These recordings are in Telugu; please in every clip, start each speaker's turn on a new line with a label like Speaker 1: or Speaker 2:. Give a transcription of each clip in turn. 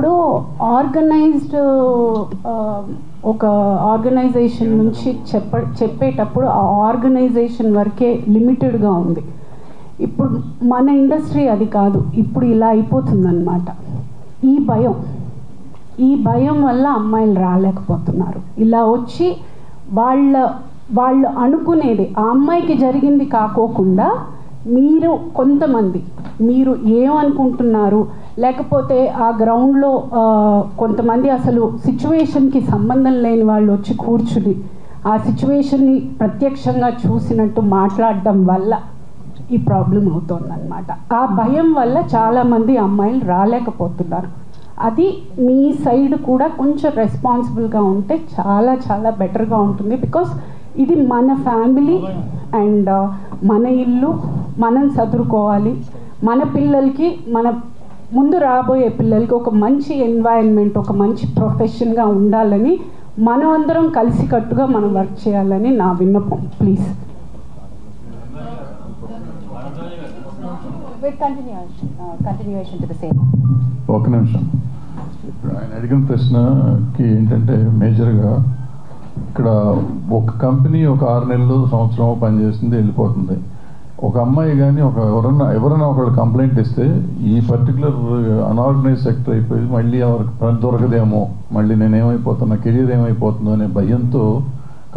Speaker 1: ఇప్పుడు ఆర్గనైజ్డ్ ఒక ఆర్గనైజేషన్ నుంచి చెప్పేటప్పుడు ఆ ఆర్గనైజేషన్ వరకే లిమిటెడ్గా ఉంది. ఇప్పుడు మన ఇండస్ట్రీ అది కాదు, ఇప్పుడు ఇలా అయిపోతుందన్నమాట. ఈ భయం వల్ల అమ్మాయిలు రాలేకపోతున్నారు. ఇలా వచ్చి వాళ్ళు అనుకునేది ఆ అమ్మాయికి జరిగింది కాకోకుండా మీరు ఏమనుకుంటున్నారు, లేకపోతే ఆ గ్రౌండ్లో కొంతమంది అసలు సిచ్యువేషన్కి సంబంధం లేని వాళ్ళు వచ్చి కూర్చుని ఆ సిచ్యువేషన్ని ప్రత్యక్షంగా చూసినట్టు మాట్లాడడం వల్ల ఈ ప్రాబ్లం అవుతుందన్నమాట. ఆ భయం వల్ల చాలామంది అమ్మాయిలు రాలేకపోతున్నారు. అది మీ సైడ్ కూడా కొంచెం రెస్పాన్సిబుల్గా ఉంటే చాలా చాలా బెటర్గా ఉంటుంది. బికాస్ ఇది మన ఫ్యామిలీ అండ్ మన ఇల్లు, మనం చదువుకోవాలి. మన పిల్లలకి, మన ముందు రాబోయే పిల్లలకి ఒక మంచి ఎన్వైరన్మెంట్, ఒక మంచి ప్రొఫెషన్గా ఉండాలని మనం అందరం కలిసికట్టుగా మనం వర్క్ చేయాలని నా విన్నపం. Please.
Speaker 2: continuation to the same.
Speaker 3: ఒక నిమిషం. ఇప్పుడు ఆయన అడిగిన ప్రశ్నకి ఏంటంటే మేజర్గా ఇక్కడ ఒక కంపెనీ ఒక 6 నెలలు సంవత్సరం పనిచేస్తుంది, వెళ్ళిపోతుంది. ఒక అమ్మాయి కానీ ఎవరైనా ఒకళ్ళు కంప్లైంట్ ఇస్తే ఈ పర్టికులర్ అన్ఆర్గనైజ్ సెక్టర్ అయిపోయి మళ్ళీ ఎవరికి పని దొరకదేమో, మళ్ళీ నేనేమైపోతున్నా, కెరీర్ ఏమైపోతుందో అనే భయంతో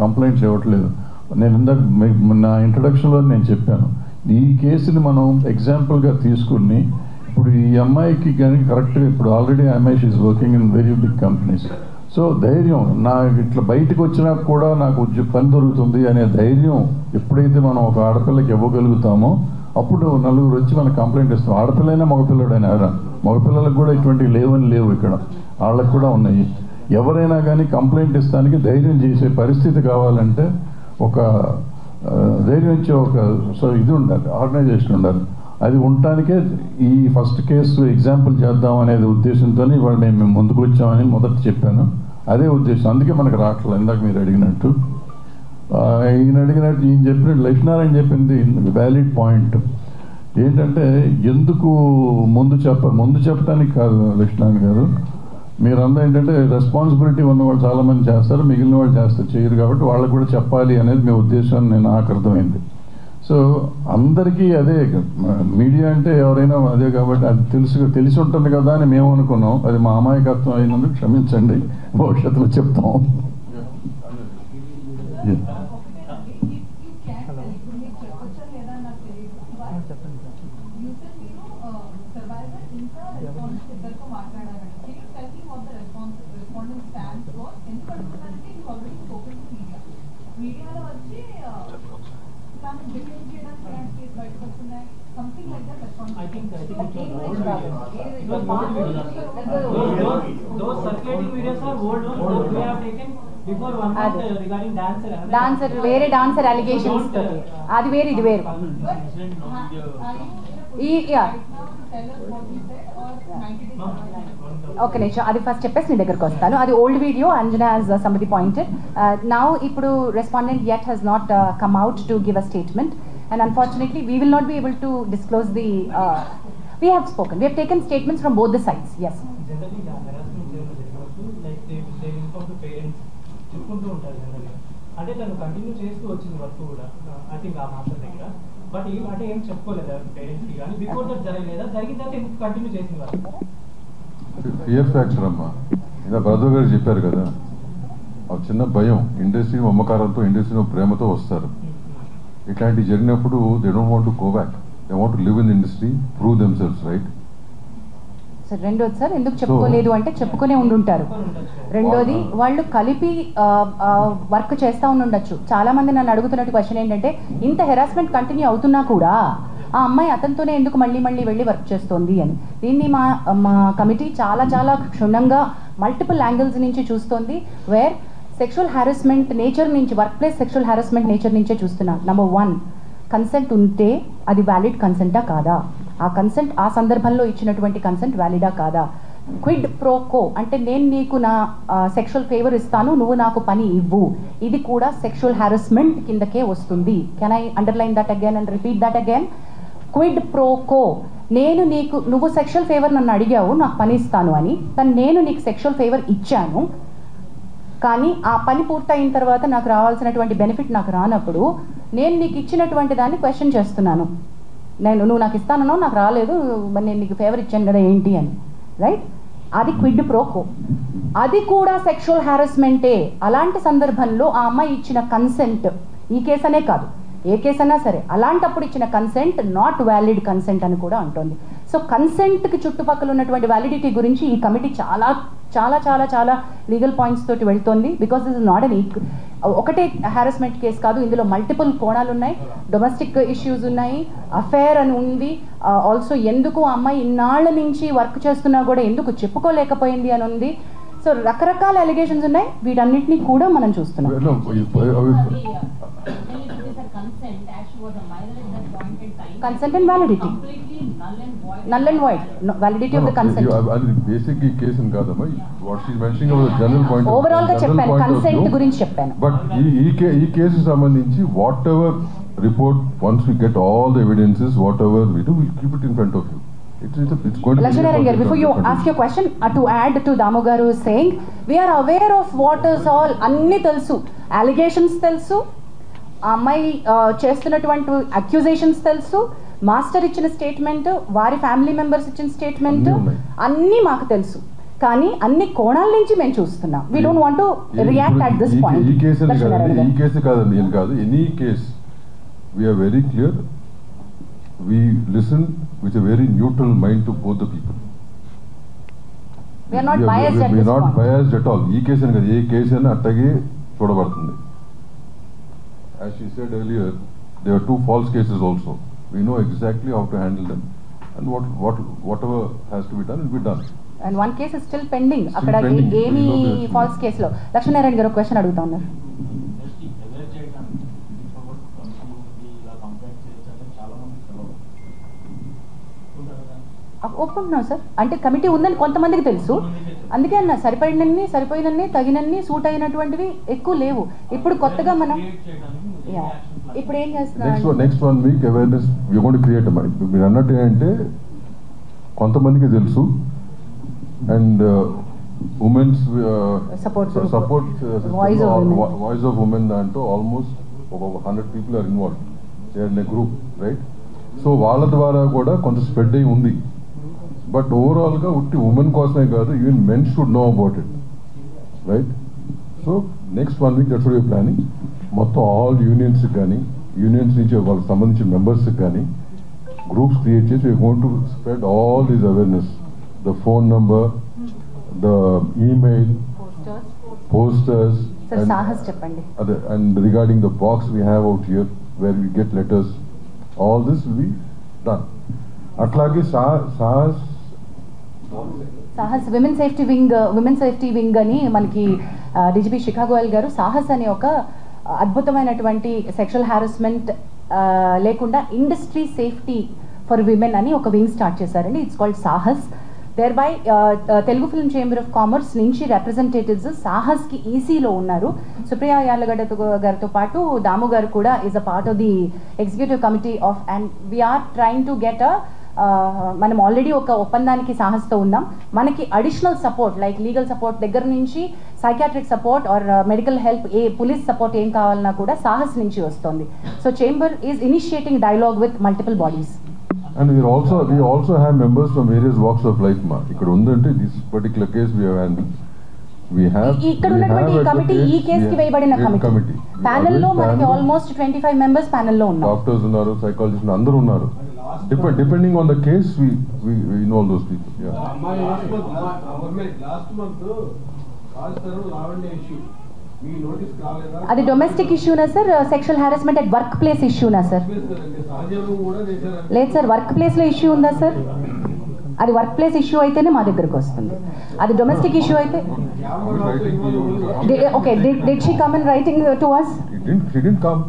Speaker 3: కంప్లైంట్స్ ఇవ్వట్లేదు. నేను ఇందాక నా ఇంట్రడక్షన్లో నేను చెప్పాను, ఈ కేసుని మనం ఎగ్జాంపుల్గా తీసుకుని ఇప్పుడు ఈ అమ్మాయికి కానీ కరెక్ట్గా ఇప్పుడు ఆల్రెడీ అమ్మాయి she working in very big companies. So ధైర్యం, నా ఇట్లా బయటకు వచ్చినా కూడా నాకు పని దొరుకుతుంది అనే ధైర్యం ఎప్పుడైతే మనం ఒక ఆడపిల్లకి ఇవ్వగలుగుతామో అప్పుడు నలుగురు వచ్చి మనకు కంప్లైంట్ ఇస్తాం. ఆడపిల్లైనా మగపిల్లడైనా మగపిల్లలకు కూడా ఇటువంటి లేవు ఇక్కడ, వాళ్ళకు కూడా ఉన్నాయి. ఎవరైనా కానీ కంప్లైంట్ ఇస్తానికి ధైర్యం చేసే పరిస్థితి కావాలంటే ఒక ధైర్యం ఇచ్చే ఒక ఇది ఉండాలి, ఆర్గనైజేషన్ ఉండాలి. అది ఉండటానికే ఈ ఫస్ట్ కేసు ఎగ్జాంపుల్ చేద్దాం అనేది ఉద్దేశంతో ఇవాళ మేము ముందుకు వచ్చామని మొదట చెప్పాను. అదే ఉద్దేశం, అందుకే మనకు రావట్లేదు. ఇందాక మీరు అడిగినట్టు ఈయన చెప్పినట్టు లక్ష్మీనారాయణ చెప్పింది వ్యాలిడ్ పాయింట్. ఏంటంటే ఎందుకు ముందు చెప్పడానికి కాదు లక్ష్మీనారాయణ గారు, మీరందరూ ఏంటంటే రెస్పాన్సిబిలిటీ ఉన్నవాళ్ళు చాలామంది చేస్తారు, మిగిలిన వాళ్ళు చేయరు కాబట్టి వాళ్ళకు కూడా చెప్పాలి అనేది మీ ఉద్దేశం నాకు అర్థమైంది. సో అందరికీ అదే, మీడియా అంటే ఎవరైనా అదే కాబట్టి అది తెలిసి ఉంటుంది కదా అని మేము అనుకున్నాం. అది మా అమాయకత్వం అయినందుకు క్షమించండి, భవిష్యత్తులో చెప్తాం.
Speaker 4: I think those circulating videos are old ones that we have taken before one month regarding dancer
Speaker 2: వేరే డాన్సర్ allegations తోటి అది వేరు ఇది వేరు. ఓకే నిమిషం, అది ఫస్ట్ చెప్పేసి నీ దగ్గరకు వస్తాను. అది old video, Anjana as somebody pointed. Now ఇప్పుడు respondent yet has not come out to give a statement, and unfortunately we will not be able to disclose the we have spoken, we have taken statements from both the sides. Yes,
Speaker 4: generally harassment like they inform the parents చెప్పుకుంటూ ఉంటారు జనరల్గా. అంటే తను కంటిన్యూ చేస్తూ వచ్చింది వర్క్ కూడా ఐ థింక్ ఆ మాస్టర్ దగ్గర. బట్ అంటే ఏం చెప్పుకోలేదు పేరెంట్స్కి కానీ బిఫోర్ దట్ జరగలేదా, జరిగిన తర్వాత ఎందుకు కంటిన్యూ చేసింది వర్క్?
Speaker 3: ఫియర్ ఫ్యాక్టర్ అమ్మా, ఇలా బ్రదర్ గారు చెప్పారు కదా, ఆ చిన్న భయం. ఇండస్ట్రీ మమకారంతో, ఇండస్ట్రీ ప్రేమతో వస్తారు. ఇట్లాంటివి జరిగినప్పుడు they don't want to go back, they want to live in industry, prove themselves, right?
Speaker 2: Sir రెండోది సార్ ఎందుకు చెప్పుకోలేదు అంటే చెప్పుకునే ఉండుంటారు. రెండోది వాళ్ళు కలిపి వర్క్ చేస్తూ ఉండొచ్చు. చాలా మంది నన్ను అడుగుతున్నట్టు క్వశ్చన్ ఏంటంటే, ఇంత హెరాస్మెంట్ కంటిన్యూ అవుతున్నా కూడా ఆ అమ్మాయి అతనితోనే ఎందుకు మళ్ళీ వెళ్ళి వర్క్ చేస్తోంది అని. దీన్ని మా కమిటీ చాలా చాలా క్షుణ్ణంగా మల్టిపుల్ యాంగిల్స్ నుంచి చూస్తోంది. వేర్ సెక్షువల్ హారాస్మెంట్ నేచర్ నుంచి, work place sexual harassment nature నుంచే చూస్తున్నాం. నెంబర్ 1, కన్సెంట్ ఉంటే అది వ్యాలిడ్ కన్సెంటా కాదా, ఆ కన్సెంట్ ఆ సందర్భంలో ఇచ్చినటువంటి కన్సెంట్ వ్యాలిడా కాదా. క్విడ్ ప్రో కో అంటే నేను నీకు నా సెక్షువల్ ఫేవర్ ఇస్తాను, నువ్వు నాకు పని ఇవ్వు, ఇది కూడా సెక్షువల్ హారాస్మెంట్ కిందకే వస్తుంది. Can I underline that again and repeat that again? Quid pro quo నువ్వు సెక్షువల్ ఫేవర్ నన్ను అడిగావు నాకు పని ఇస్తాను అని, కానీ నేను నీకు సెక్షువల్ ఫేవర్ ఇచ్చాను, కానీ ఆ పని పూర్తయిన తర్వాత నాకు రావాల్సినటువంటి బెనిఫిట్ నాకు రానప్పుడు నేను నీకు ఇచ్చినటువంటి దాన్ని క్వశ్చన్ చేస్తున్నాను. నువ్వు నాకు ఇస్తానో నాకు రాలేదు, మరి నేను నీకు ఫేవర్ ఇచ్చాను కదా ఏంటి అని, రైట్? అది క్విడ్ ప్రోకో, అది కూడా సెక్షువల్ హారాస్మెంటే. అలాంటి సందర్భంలో ఆ అమ్మాయి ఇచ్చిన కన్సెంట్, ఈ కేసు అనే కాదు ఏ కేసు అయినా సరే, అలాంటప్పుడు ఇచ్చిన కన్సెంట్ నాట్ వ్యాలిడ్ కన్సెంట్ అని కూడా అంటోంది. సో కన్సెంట్కి చుట్టుపక్కల ఉన్నటువంటి వ్యాలిడిటీ గురించి ఈ కమిటీ చాలా చాలా చాలా చాలా లీగల్ పాయింట్స్ తోటి వెళ్తోంది. Because this is not an ఒకటే హారాస్మెంట్ కేసు కాదు, ఇందులో మల్టిపుల్ కోణాలు ఉన్నాయి, డొమెస్టిక్ ఇష్యూస్ ఉన్నాయి, అఫేర్ అని ఉంది, ఆల్సో ఎందుకు ఆ అమ్మాయి ఇన్నాళ్ల నుంచి వర్క్ చేస్తున్నా కూడా ఎందుకు చెప్పుకోలేకపోయింది అని ఉంది. సో రకరకాల అలిగేషన్స్ ఉన్నాయి, వీటన్నిటిని కూడా మనం చూస్తున్నాం. Consent and validity. Null and void. Validity of the consent.
Speaker 3: అది బేసిక్ ఈ కేసు కాదమ్మా. What she mentioning about general point.
Speaker 2: Overall గా చెప్పాను, కన్సెంట్ గురించి చెప్పాను.
Speaker 3: బట్ ఈ కేసు సంబంధించి whatever report, once we get all the evidences, whatever we do, will keep it in front of you. It's going to be.
Speaker 2: Lakshmi Narayan, before you ask your question, to add to Damu garu is saying, we are aware of what is all, anni telsu, allegations telsu, అమ్మాయి చేస్తున్నటువంటి అక్యూజేషన్స్ తెలుసు, మాస్టర్ ఇచ్చిన స్టేట్మెంట్, వారి ఫ్యామిలీ మెంబర్స్ ఇచ్చిన స్టేట్మెంట్, అన్నీ మాకు తెలుసు, కానీ అన్ని కోణాల నుంచి మేము చూస్తున్నాం. We don't want to react at this point.
Speaker 3: ఈ కేసు కాదండి, ఏం కాదు, any case we are very clear, we listen with a very neutral mind to both the people.
Speaker 2: We are not biased at this point.
Speaker 3: We are not biased at all. ఈ కేసు అని కాదు, ఏ కేసు అయినా అట్టగే చూడబడుతుంది. As she said earlier, there are 2 false cases also. We know exactly how to handle them, and whatever has to be done will be done.
Speaker 2: And one case is still pending. అక్కడ ఏమి ఫాల్స్ కేసులో. లక్ష్మీ నారాయణ గారు క్వశ్చన్ అడుగుతా ఉన్నారు. ఒప్పుకుంటున్నాం సార్, అంటే కమిటీ ఉందని కొంతమందికి తెలుసు, అందుకే అన్న సరిపోయినన్ని తగినన్ని సూట్ అయినటువంటివి ఎక్కువ లేవు. ఇప్పుడు కొత్తగా మనం ఇప్పుడు ఏం చేస్తున్నాం,
Speaker 3: next 1 week awareness we going to create. మీరు అన్నట్టు ఏంటంటే కొంతమందికి తెలుసు, and women's support voice of women దాంట్లో ఆల్మోస్ట్ ఒక 100 people are involve, they are in a group, right? So వాళ్ళ ద్వారా కూడా కొంత స్ప్రెడ్ అయి ఉంది. బట్ ఓవరాల్గా ఉట్టి ఉమెన్ కోసమే కాదు, even men should know about it, right? So next 1 week that's what you're planning. మొత్తం ఆల్ యూనియన్స్ కానీ, యూనియన్స్ నుంచి వాళ్ళకి సంబంధించిన మెంబర్స్కి కానీ గ్రూప్స్ క్రియేట్ చేసి we are going to spread all these awareness, the phone number, the email, posters, and regarding the box we have out here where we get letters, all this will be done. అట్లాగే
Speaker 2: సాహస్ విమెన్ సేఫ్టీ వింగ్ అని మనకి డిజిపి శిఖా గోయల్ గారు సాహస్ అనే ఒక అద్భుతమైనటువంటి సెక్షువల్ హారాస్మెంట్ లేకుండా ఇండస్ట్రీ సేఫ్టీ ఫర్ విమెన్ అని ఒక వింగ్ స్టార్ట్ చేశారండి. It's called Sahas. Thereby Telugu film chamber of commerce నుంచి రిప్రజెంటేటివ్స్ సాహస్కి ఈసీలో ఉన్నారు. సుప్రియా యార్లగడ్డ గారితో పాటు దాము గారు కూడా is a part of the executive committee of, and we're trying to get మనం ఆల్రెడీ ఒక ఒప్పందానికి సాహస్తో ఉన్నాం. మనకి additional support like legal support దగ్గర నుంచి psychiatric support or medical help, police support ఏం కావాలన్నా కూడా సాహస్ నుంచి వస్తుంది. So chamber is initiating dialogue with multiple bodies.
Speaker 3: And we also have members from various walks of life. ఇక్కడ ఉందంటే this particular case we have handled.
Speaker 2: ఇక్కడ ఉన్నటువంటి ఈ కమిటీ, ఈ కేసుకి వేయబడిన కమిటీ ప్యానెల్ లో మనకి ఆల్మోస్ట్ 25 మెంబర్స్ ప్యానెల్ లో ఉన్నారు.
Speaker 3: డాక్టర్స్ ఉన్నారు, సైకాలజిస్టులు అందరూ ఉన్నారు. Depending on the case, we know all those people. Yeah.
Speaker 5: Last month, Lavanya issue.
Speaker 2: అది డొమెస్టిక్ ఇష్యూనా sir, sexual harassment at work place ఇష్యూనా సార్? లేదు సార్, వర్క్ ప్లేస్లో ఇష్యూ ఉందా సార్? అది వర్క్ ప్లేస్ ఇష్యూ అయితేనే మా దగ్గరకు వస్తుంది. అది డొమెస్టిక్ ఇష్యూ అయితే okay. Did she come in writing to us?
Speaker 3: She didn't come.